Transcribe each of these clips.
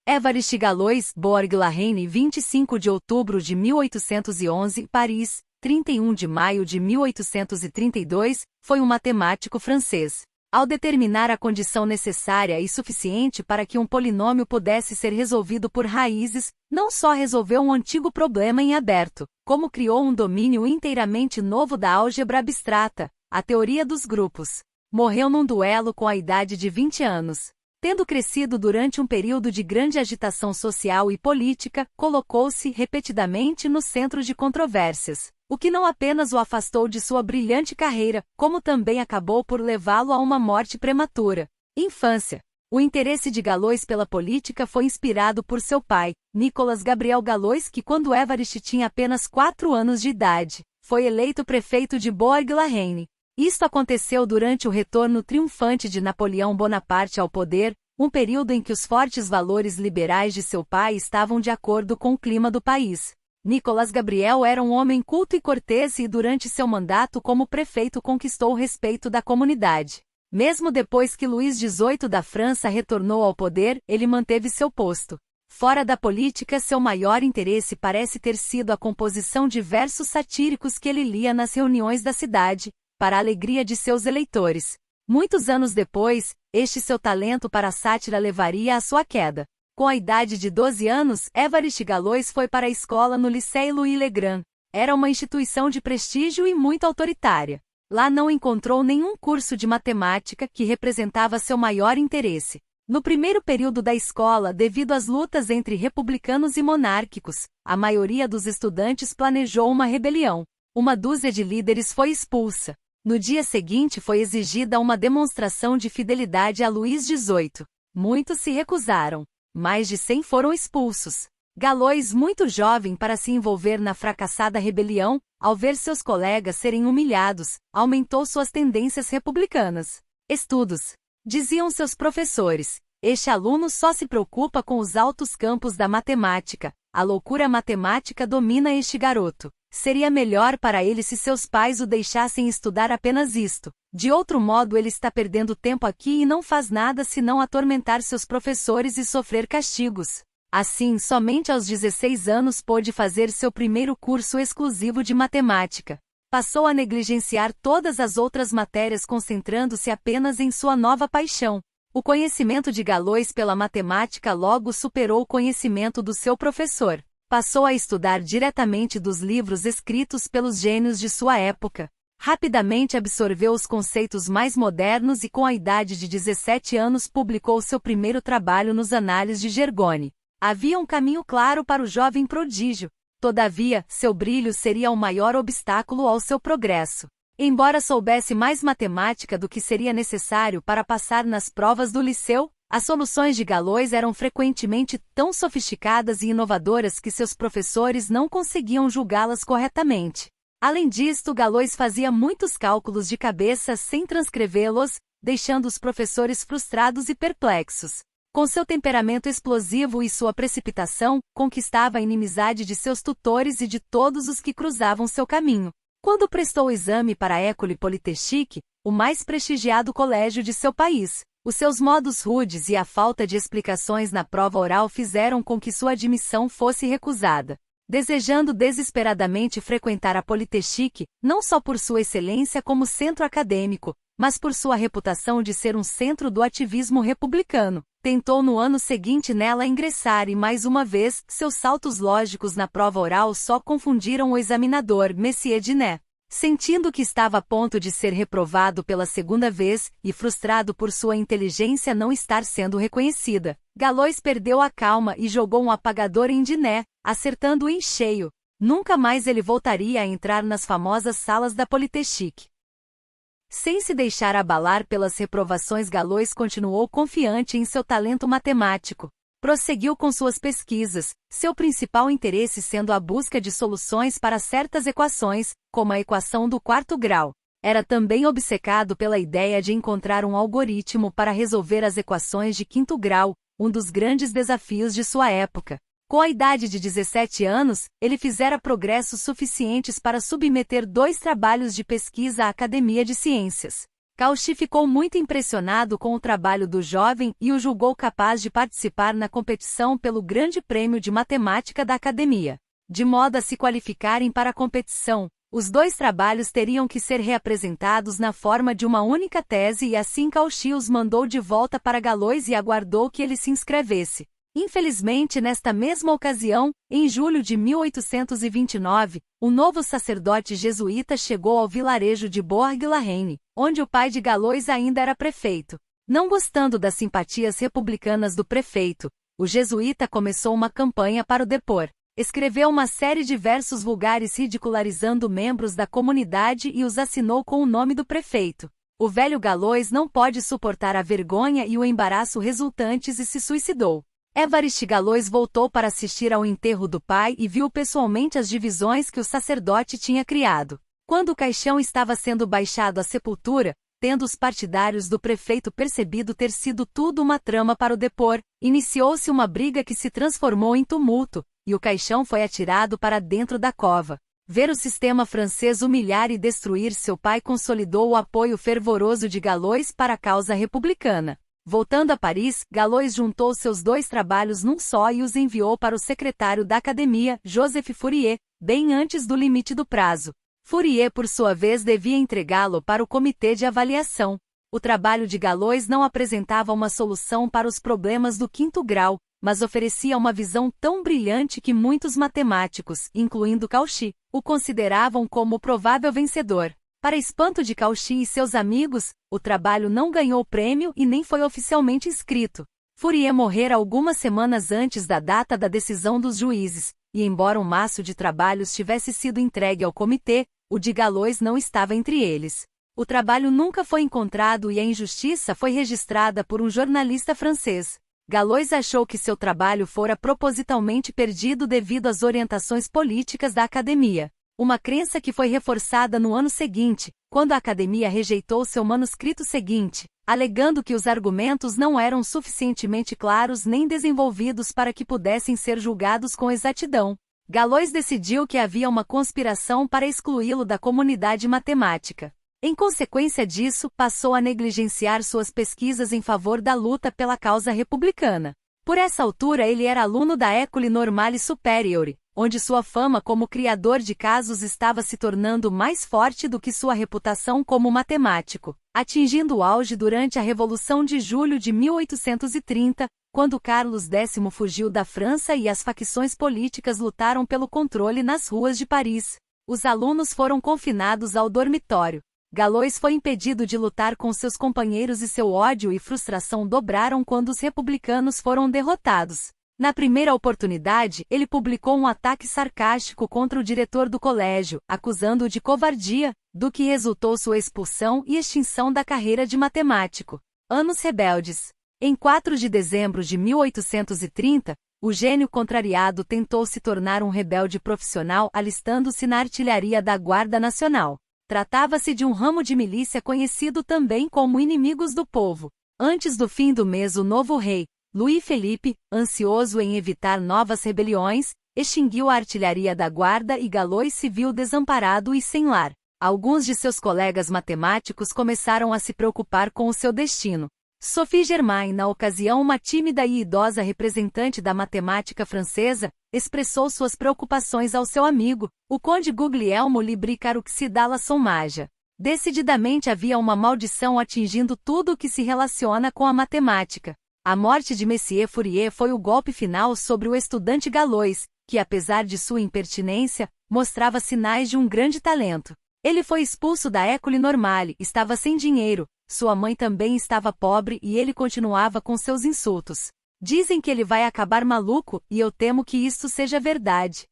Évariste Galois Bourg-la-Reine, 25 de outubro de 1811, Paris, 31 de maio de 1832, foi um matemático francês. Ao determinar a condição necessária e suficiente para que um polinômio pudesse ser resolvido por raízes, não só resolveu um antigo problema em aberto, como criou um domínio inteiramente novo da álgebra abstrata, a teoria dos grupos. Morreu num duelo com a idade de 20 anos. Tendo crescido durante um período de grande agitação social e política, colocou-se repetidamente no centro de controvérsias, o que não apenas o afastou de sua brilhante carreira, como também acabou por levá-lo a uma morte prematura. Infância. O interesse de Galois pela política foi inspirado por seu pai, Nicolas Gabriel Galois, que quando Évariste tinha apenas 4 anos de idade, foi eleito prefeito de Bourg-la-Reine. Isto aconteceu durante o retorno triunfante de Napoleão Bonaparte ao poder, um período em que os fortes valores liberais de seu pai estavam de acordo com o clima do país. Nicolas Gabriel era um homem culto e cortês e durante seu mandato como prefeito conquistou o respeito da comunidade. Mesmo depois que Luís XVIII da França retornou ao poder, ele manteve seu posto. Fora da política, seu maior interesse parece ter sido a composição de versos satíricos que ele lia nas reuniões da cidade, para a alegria de seus eleitores. Muitos anos depois, este seu talento para a sátira levaria à sua queda. Com a idade de 12 anos, Évariste Galois foi para a escola no Lycée Louis-le-Grand. Era uma instituição de prestígio e muito autoritária. Lá não encontrou nenhum curso de matemática que representava seu maior interesse. No primeiro período da escola, devido às lutas entre republicanos e monárquicos, a maioria dos estudantes planejou uma rebelião. Uma dúzia de líderes foi expulsa. No dia seguinte foi exigida uma demonstração de fidelidade a Luís XVIII. Muitos se recusaram. Mais de 100 foram expulsos. Galois, muito jovem para se envolver na fracassada rebelião, ao ver seus colegas serem humilhados, aumentou suas tendências republicanas. Estudos. Diziam seus professores. Este aluno só se preocupa com os altos campos da matemática. A loucura matemática domina este garoto. Seria melhor para ele se seus pais o deixassem estudar apenas isto. De outro modo, ele está perdendo tempo aqui e não faz nada senão atormentar seus professores e sofrer castigos. Assim, somente aos 16 anos pôde fazer seu primeiro curso exclusivo de matemática. Passou a negligenciar todas as outras matérias, concentrando-se apenas em sua nova paixão. O conhecimento de Galois pela matemática logo superou o conhecimento do seu professor. Passou a estudar diretamente dos livros escritos pelos gênios de sua época. Rapidamente absorveu os conceitos mais modernos e com a idade de 17 anos publicou seu primeiro trabalho nos Análises de Gergonne. Havia um caminho claro para o jovem prodígio. Todavia, seu brilho seria o maior obstáculo ao seu progresso. Embora soubesse mais matemática do que seria necessário para passar nas provas do liceu, as soluções de Galois eram frequentemente tão sofisticadas e inovadoras que seus professores não conseguiam julgá-las corretamente. Além disto, Galois fazia muitos cálculos de cabeça sem transcrevê-los, deixando os professores frustrados e perplexos. Com seu temperamento explosivo e sua precipitação, conquistava a inimizade de seus tutores e de todos os que cruzavam seu caminho. Quando prestou o exame para a École Polytechnique, o mais prestigiado colégio de seu país, os seus modos rudes e a falta de explicações na prova oral fizeram com que sua admissão fosse recusada. Desejando desesperadamente frequentar a Polytechnique, não só por sua excelência como centro acadêmico, mas por sua reputação de ser um centro do ativismo republicano, tentou no ano seguinte nela ingressar e mais uma vez, seus saltos lógicos na prova oral só confundiram o examinador Messier Dinet. Sentindo que estava a ponto de ser reprovado pela segunda vez, e frustrado por sua inteligência não estar sendo reconhecida, Galois perdeu a calma e jogou um apagador em Dinet, acertando-o em cheio. Nunca mais ele voltaria a entrar nas famosas salas da Polytechnique. Sem se deixar abalar pelas reprovações, Galois continuou confiante em seu talento matemático. Prosseguiu com suas pesquisas, seu principal interesse sendo a busca de soluções para certas equações, como a equação do quarto grau. Era também obcecado pela ideia de encontrar um algoritmo para resolver as equações de quinto grau, um dos grandes desafios de sua época. Com a idade de 17 anos, ele fizera progressos suficientes para submeter 2 trabalhos de pesquisa à Academia de Ciências. Cauchy ficou muito impressionado com o trabalho do jovem e o julgou capaz de participar na competição pelo Grande Prêmio de Matemática da Academia. De modo a se qualificarem para a competição, os dois trabalhos teriam que ser reapresentados na forma de uma única tese e assim Cauchy os mandou de volta para Galois e aguardou que ele se inscrevesse. Infelizmente, nesta mesma ocasião, em julho de 1829, o novo sacerdote jesuíta chegou ao vilarejo de Bourg-la-Reine, onde o pai de Galois ainda era prefeito. Não gostando das simpatias republicanas do prefeito, o jesuíta começou uma campanha para o depor. Escreveu uma série de versos vulgares ridicularizando membros da comunidade e os assinou com o nome do prefeito. O velho Galois não pôde suportar a vergonha e o embaraço resultantes e se suicidou. Évariste Galois voltou para assistir ao enterro do pai e viu pessoalmente as divisões que o sacerdote tinha criado. Quando o caixão estava sendo baixado à sepultura, tendo os partidários do prefeito percebido ter sido tudo uma trama para o depor, iniciou-se uma briga que se transformou em tumulto, e o caixão foi atirado para dentro da cova. Ver o sistema francês humilhar e destruir seu pai consolidou o apoio fervoroso de Galois para a causa republicana. Voltando a Paris, Galois juntou seus dois trabalhos num só e os enviou para o secretário da Academia, Joseph Fourier, bem antes do limite do prazo. Fourier, por sua vez, devia entregá-lo para o comitê de avaliação. O trabalho de Galois não apresentava uma solução para os problemas do quinto grau, mas oferecia uma visão tão brilhante que muitos matemáticos, incluindo Cauchy, o consideravam como o provável vencedor. Para espanto de Cauchy e seus amigos, o trabalho não ganhou prêmio e nem foi oficialmente inscrito. Fourier morrera algumas semanas antes da data da decisão dos juízes, e embora um maço de trabalhos tivesse sido entregue ao comitê, o de Galois não estava entre eles. O trabalho nunca foi encontrado e a injustiça foi registrada por um jornalista francês. Galois achou que seu trabalho fora propositalmente perdido devido às orientações políticas da Academia. Uma crença que foi reforçada no ano seguinte, quando a Academia rejeitou seu manuscrito seguinte, alegando que os argumentos não eram suficientemente claros nem desenvolvidos para que pudessem ser julgados com exatidão. Galois decidiu que havia uma conspiração para excluí-lo da comunidade matemática. Em consequência disso, passou a negligenciar suas pesquisas em favor da luta pela causa republicana. Por essa altura ele era aluno da École Normale Supérieure, onde sua fama como criador de casos estava se tornando mais forte do que sua reputação como matemático, atingindo o auge durante a Revolução de Julho de 1830, quando Carlos X fugiu da França e as facções políticas lutaram pelo controle nas ruas de Paris. Os alunos foram confinados ao dormitório. Galois foi impedido de lutar com seus companheiros e seu ódio e frustração dobraram quando os republicanos foram derrotados. Na primeira oportunidade, ele publicou um ataque sarcástico contra o diretor do colégio, acusando-o de covardia, do que resultou sua expulsão e extinção da carreira de matemático. Anos rebeldes. Em 4 de dezembro de 1830, o gênio contrariado tentou se tornar um rebelde profissional alistando-se na artilharia da Guarda Nacional. Tratava-se de um ramo de milícia conhecido também como Inimigos do Povo. Antes do fim do mês, o novo rei, Louis Philippe, ansioso em evitar novas rebeliões, extinguiu a artilharia da guarda e Galois se viu desamparado e sem lar. Alguns de seus colegas matemáticos começaram a se preocupar com o seu destino. Sophie Germain, na ocasião uma tímida e idosa representante da matemática francesa, expressou suas preocupações ao seu amigo, o conde Guglielmo Libri Caruxi dalla Sommagia. Decididamente havia uma maldição atingindo tudo o que se relaciona com a matemática. A morte de Messier Fourier foi o golpe final sobre o estudante Galois, que apesar de sua impertinência, mostrava sinais de um grande talento. Ele foi expulso da École Normale, estava sem dinheiro, sua mãe também estava pobre e ele continuava com seus insultos. Dizem que ele vai acabar maluco, e eu temo que isto seja verdade.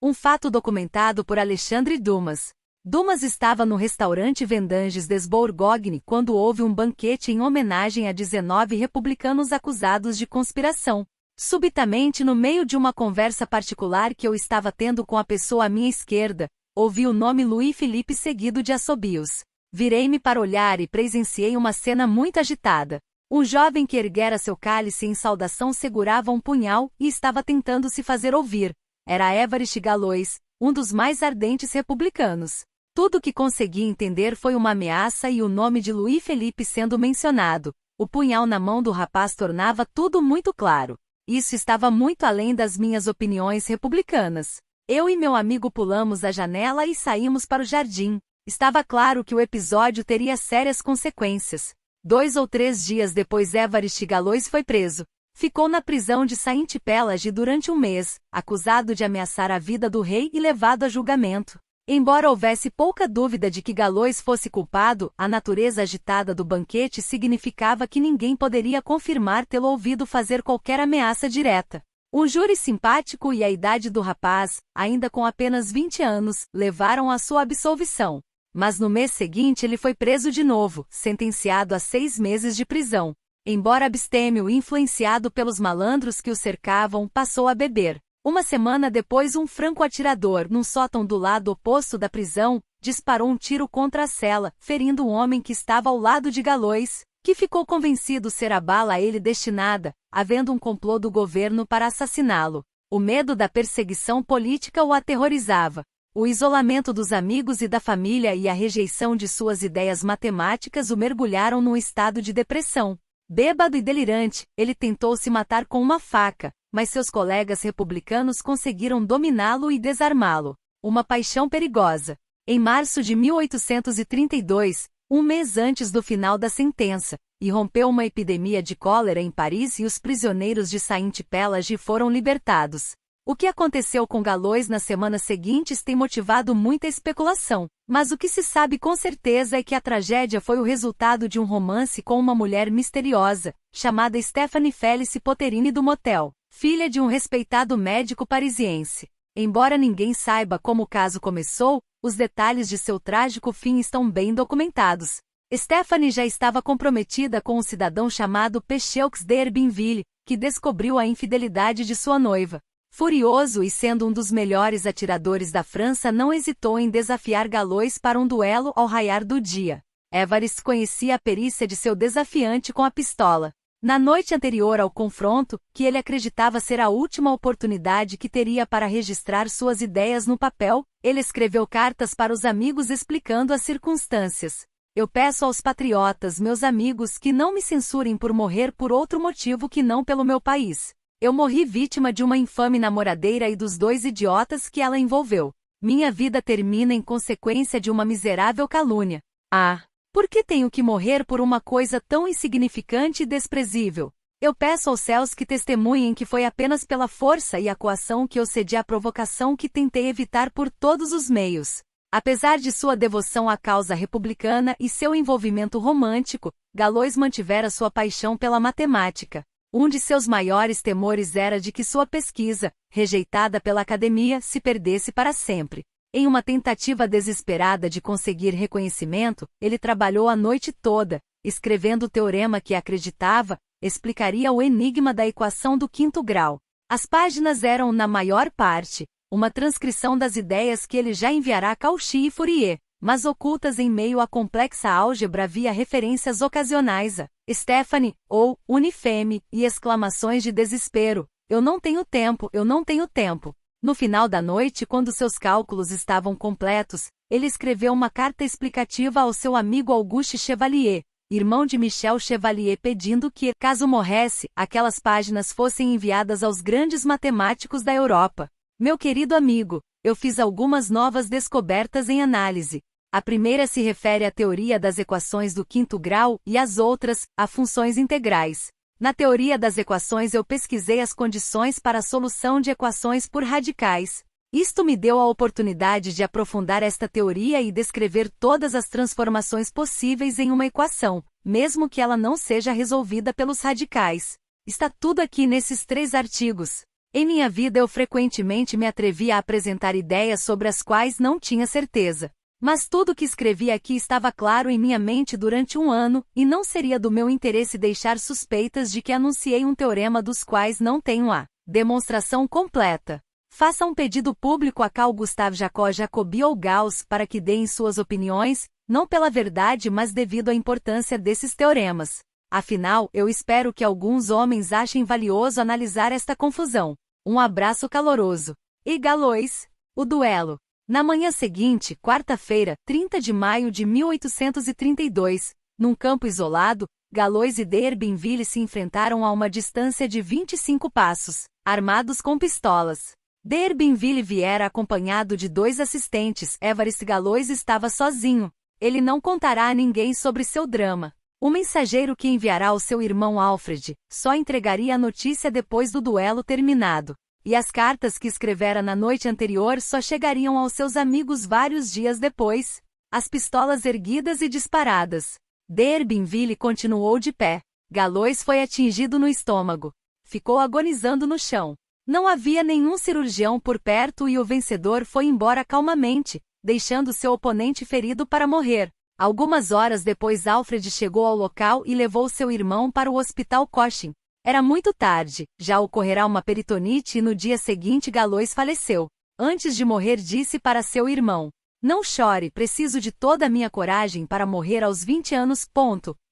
Um fato documentado por Alexandre Dumas. Dumas estava no restaurante Vendanges des Bourgognes quando houve um banquete em homenagem a 19 republicanos acusados de conspiração. Subitamente, no meio de uma conversa particular que eu estava tendo com a pessoa à minha esquerda, ouvi o nome Louis Philippe seguido de assobios. Virei-me para olhar e presenciei uma cena muito agitada. Um jovem que erguera seu cálice em saudação segurava um punhal e estava tentando se fazer ouvir. Era Évariste Galois, um dos mais ardentes republicanos. Tudo o que consegui entender foi uma ameaça e o nome de Louis Felipe sendo mencionado. O punhal na mão do rapaz tornava tudo muito claro. Isso estava muito além das minhas opiniões republicanas. Eu e meu amigo pulamos a janela e saímos para o jardim. Estava claro que o episódio teria sérias consequências. 2 ou 3 dias depois, Évariste Galois foi preso. Ficou na prisão de Saint-Pélagie durante um mês, acusado de ameaçar a vida do rei e levado a julgamento. Embora houvesse pouca dúvida de que Galois fosse culpado, a natureza agitada do banquete significava que ninguém poderia confirmar tê-lo ouvido fazer qualquer ameaça direta. Um júri simpático e a idade do rapaz, ainda com apenas 20 anos, levaram à sua absolvição. Mas no mês seguinte ele foi preso de novo, sentenciado a 6 meses de prisão. Embora abstêmio e influenciado pelos malandros que o cercavam, passou a beber. Uma semana depois, um franco-atirador, num sótão do lado oposto da prisão, disparou um tiro contra a cela, ferindo um homem que estava ao lado de Galois, que ficou convencido ser a bala a ele destinada, havendo um complô do governo para assassiná-lo. O medo da perseguição política o aterrorizava. O isolamento dos amigos e da família e a rejeição de suas ideias matemáticas o mergulharam num estado de depressão. Bêbado e delirante, ele tentou se matar com uma faca, mas seus colegas republicanos conseguiram dominá-lo e desarmá-lo. Uma paixão perigosa. Em março de 1832, um mês antes do final da sentença, irrompeu uma epidemia de cólera em Paris e os prisioneiros de Saint-Pélagie foram libertados. O que aconteceu com Galois nas semanas seguintes tem motivado muita especulação, mas o que se sabe com certeza é que a tragédia foi o resultado de um romance com uma mulher misteriosa, chamada Stéphanie Félicie Potterini do Motel, filha de um respeitado médico parisiense. Embora ninguém saiba como o caso começou, os detalhes de seu trágico fim estão bem documentados. Stéphanie já estava comprometida com um cidadão chamado Pécheux d'Herbinville, que descobriu a infidelidade de sua noiva. Furioso e sendo um dos melhores atiradores da França, não hesitou em desafiar Galois para um duelo ao raiar do dia. Évariste conhecia a perícia de seu desafiante com a pistola. Na noite anterior ao confronto, que ele acreditava ser a última oportunidade que teria para registrar suas ideias no papel, ele escreveu cartas para os amigos explicando as circunstâncias. Eu peço aos patriotas, meus amigos, que não me censurem por morrer por outro motivo que não pelo meu país. Eu morri vítima de uma infame namoradeira e dos 2 idiotas que ela envolveu. Minha vida termina em consequência de uma miserável calúnia. Ah! Por que tenho que morrer por uma coisa tão insignificante e desprezível? Eu peço aos céus que testemunhem que foi apenas pela força e a coação que eu cedi à provocação que tentei evitar por todos os meios. Apesar de sua devoção à causa republicana e seu envolvimento romântico, Galois mantivera sua paixão pela matemática. Um de seus maiores temores era de que sua pesquisa, rejeitada pela academia, se perdesse para sempre. Em uma tentativa desesperada de conseguir reconhecimento, ele trabalhou a noite toda, escrevendo o teorema que acreditava explicaria o enigma da equação do quinto grau. As páginas eram, na maior parte, uma transcrição das ideias que ele já enviara a Cauchy e Fourier, mas ocultas em meio à complexa álgebra havia referências ocasionais a Stéphanie, ou Unifeme, e exclamações de desespero. Eu não tenho tempo, eu não tenho tempo. No final da noite, quando seus cálculos estavam completos, ele escreveu uma carta explicativa ao seu amigo Auguste Chevalier, irmão de Michel Chevalier, pedindo que, caso morresse, aquelas páginas fossem enviadas aos grandes matemáticos da Europa. Meu querido amigo, eu fiz algumas novas descobertas em análise. A primeira se refere à teoria das equações do quinto grau e as outras, a funções integrais. Na teoria das equações eu pesquisei as condições para a solução de equações por radicais. Isto me deu a oportunidade de aprofundar esta teoria e descrever todas as transformações possíveis em uma equação, mesmo que ela não seja resolvida pelos radicais. Está tudo aqui nesses 3 artigos. Em minha vida eu frequentemente me atrevi a apresentar ideias sobre as quais não tinha certeza. Mas tudo o que escrevi aqui estava claro em minha mente durante um ano, e não seria do meu interesse deixar suspeitas de que anunciei um teorema dos quais não tenho a demonstração completa. Faça um pedido público a Carl Gustav Jacobi ou Gauss para que deem suas opiniões, não pela verdade mas devido à importância desses teoremas. Afinal, eu espero que alguns homens achem valioso analisar esta confusão. Um abraço caloroso. E Galois, o duelo. Na manhã seguinte, quarta-feira, 30 de maio de 1832, num campo isolado, Galois e D'Herboinville se enfrentaram a uma distância de 25 passos, armados com pistolas. D'Herboinville viera acompanhado de 2 assistentes. Évariste Galois estava sozinho. Ele não contará a ninguém sobre seu drama. O mensageiro que enviará ao seu irmão Alfred só entregaria a notícia depois do duelo terminado. E as cartas que escrevera na noite anterior só chegariam aos seus amigos vários dias depois. As pistolas erguidas e disparadas. D'Herboinville continuou de pé. Galois foi atingido no estômago. Ficou agonizando no chão. Não havia nenhum cirurgião por perto e o vencedor foi embora calmamente, deixando seu oponente ferido para morrer. Algumas horas depois Alfred chegou ao local e levou seu irmão para o hospital Cochin. Era muito tarde, já ocorrera uma peritonite e no dia seguinte Galois faleceu. Antes de morrer disse para seu irmão: "Não chore, preciso de toda a minha coragem para morrer aos 20 anos.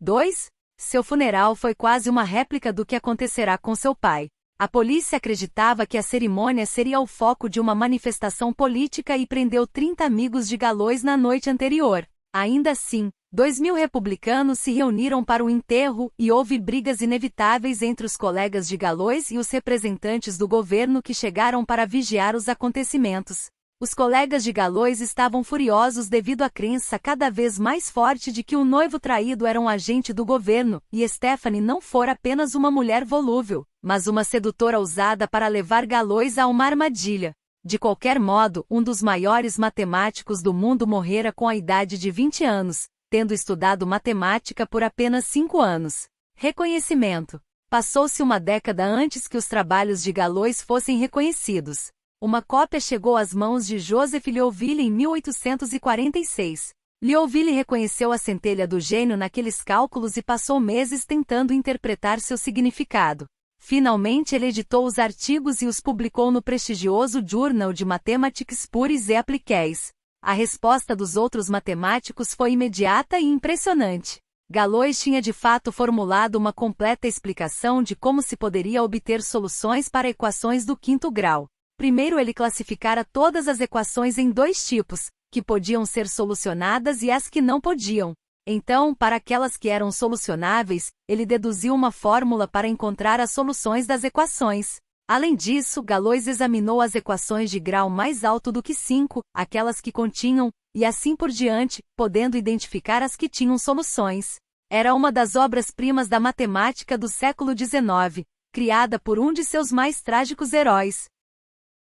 2. Seu funeral foi quase uma réplica do que acontecerá com seu pai. A polícia acreditava que a cerimônia seria o foco de uma manifestação política e prendeu 30 amigos de Galois na noite anterior. Ainda assim, 2.000 republicanos se reuniram para o enterro e houve brigas inevitáveis entre os colegas de Galois e os representantes do governo que chegaram para vigiar os acontecimentos. Os colegas de Galois estavam furiosos devido à crença cada vez mais forte de que o noivo traído era um agente do governo, e Stephanie não fora apenas uma mulher volúvel, mas uma sedutora ousada para levar Galois a uma armadilha. De qualquer modo, um dos maiores matemáticos do mundo morrera com a idade de 20 anos, tendo estudado matemática por apenas 5 anos. Reconhecimento. Passou-se uma década antes que os trabalhos de Galois fossem reconhecidos. Uma cópia chegou às mãos de Joseph Liouville em 1846. Liouville reconheceu a centelha do gênio naqueles cálculos e passou meses tentando interpretar seu significado. Finalmente ele editou os artigos e os publicou no prestigioso Journal de Mathematiques Pures et Appliquées. A resposta dos outros matemáticos foi imediata e impressionante. Galois tinha de fato formulado uma completa explicação de como se poderia obter soluções para equações do quinto grau. Primeiro ele classificara todas as equações em 2 tipos, que podiam ser solucionadas e as que não podiam. Então, para aquelas que eram solucionáveis, ele deduziu uma fórmula para encontrar as soluções das equações. Além disso, Galois examinou as equações de grau mais alto do que 5, aquelas que continham, e assim por diante, podendo identificar as que tinham soluções. Era uma das obras-primas da matemática do século XIX, criada por um de seus mais trágicos heróis.